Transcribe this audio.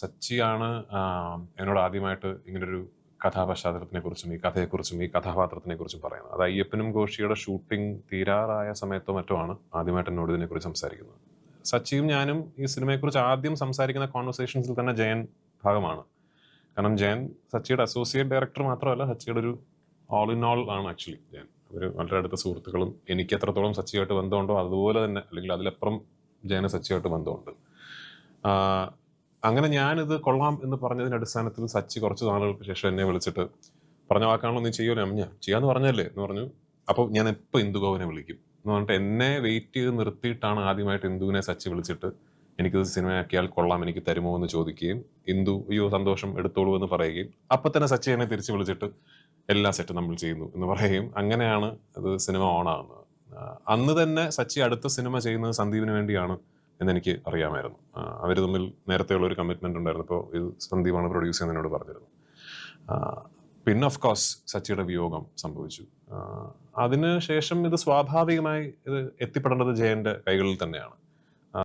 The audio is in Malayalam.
സച്ചിയാണ് എന്നോട് ആദ്യമായിട്ട് ഇങ്ങനൊരു കഥാപശ്ചാത്തലത്തിനെ കുറിച്ചും ഈ കഥയെക്കുറിച്ചും ഈ കഥാപാത്രത്തിനെ കുറിച്ചും പറയുന്നത്. അത് അയ്യപ്പനും ഘോഷിയുടെ ഷൂട്ടിംഗ് തീരാറായ സമയത്തോ മറ്റോ ആണ് ആദ്യമായിട്ട് എന്നോട് ഇതിനെക്കുറിച്ച് സംസാരിക്കുന്നത്. സച്ചിയും ഞാനും ഈ സിനിമയെക്കുറിച്ച് ആദ്യം സംസാരിക്കുന്ന കോൺവെർസേഷൻസിൽ തന്നെ ജയൻ ഭാഗമാണ്. കാരണം ജയൻ സച്ചിയുടെ അസോസിയേറ്റ് ഡയറക്ടർ മാത്രമല്ല, സച്ചിയുടെ ഒരു ഓൾ ഇൻ ഓൾ ആണ് ആക്ച്വലി ജയൻ. അവർ വളരെ അടുത്ത സുഹൃത്തുക്കളും എനിക്ക് എത്രത്തോളം സച്ചിയായിട്ട് ബന്ധമുണ്ടോ അതുപോലെ തന്നെ, അല്ലെങ്കിൽ അതിലപ്പുറം ജയന് സച്ചിയായിട്ട് ബന്ധമുണ്ട്. അങ്ങനെ ഞാനിത് കൊള്ളാം എന്ന് പറഞ്ഞതിന്റെ അടിസ്ഥാനത്തിൽ സച്ചി കുറച്ച് നാളുകൾക്ക് ശേഷം എന്നെ വിളിച്ചിട്ട് പറഞ്ഞ വാക്കാണല്ലോ നീ ചെയ്യുമല്ലോ, ഞാൻ ചെയ്യാന്ന് പറഞ്ഞല്ലേ എന്ന് പറഞ്ഞു. അപ്പോൾ ഞാൻ എപ്പോൾ ഇന്ദുഗോവനെ വിളിക്കും എന്ന് പറഞ്ഞിട്ട് എന്നെ വെയിറ്റ് ചെയ്ത് നിർത്തിയിട്ടാണ് ആദ്യമായിട്ട് ഇന്ദുവിനെ സച്ചി വിളിച്ചിട്ട് എനിക്കിത് സിനിമയാക്കിയാൽ കൊള്ളാം, എനിക്ക് തരുമോ എന്ന് ചോദിക്കുകയും ഇന്ദു അയ്യോ സന്തോഷം എടുത്തോളൂ എന്ന് പറയുകയും അപ്പം തന്നെ സച്ചി എന്നെ തിരിച്ച് വിളിച്ചിട്ട് എല്ലാ സെറ്റും നമ്മൾ ചെയ്യുന്നു എന്ന് പറയുകയും അങ്ങനെയാണ് അത് സിനിമ ഓണാകുന്നത്. അന്ന് തന്നെ സച്ചി അടുത്ത സിനിമ ചെയ്യുന്നത് സന്ദീപിന് വേണ്ടിയാണ് എന്നെനിക്ക് അറിയാമായിരുന്നു. അവർ തമ്മിൽ നേരത്തെയുള്ള ഒരു കമ്മിറ്റ്മെന്റ് ഉണ്ടായിരുന്നു. ഇപ്പോൾ ഇത് സന്ദീപാണ് പ്രൊഡ്യൂസ് ചെയ്യുന്നതിനോട് പറഞ്ഞിരുന്നു. പിന്നെ ഓഫ് കോഴ്സ് സച്ചിയുടെ വിയോഗം സംഭവിച്ചു. അതിന് ശേഷം ഇത് സ്വാഭാവികമായി ഇത് എത്തിപ്പെടേണ്ടത് ജയന്റെ കൈകളിൽ തന്നെയാണ്.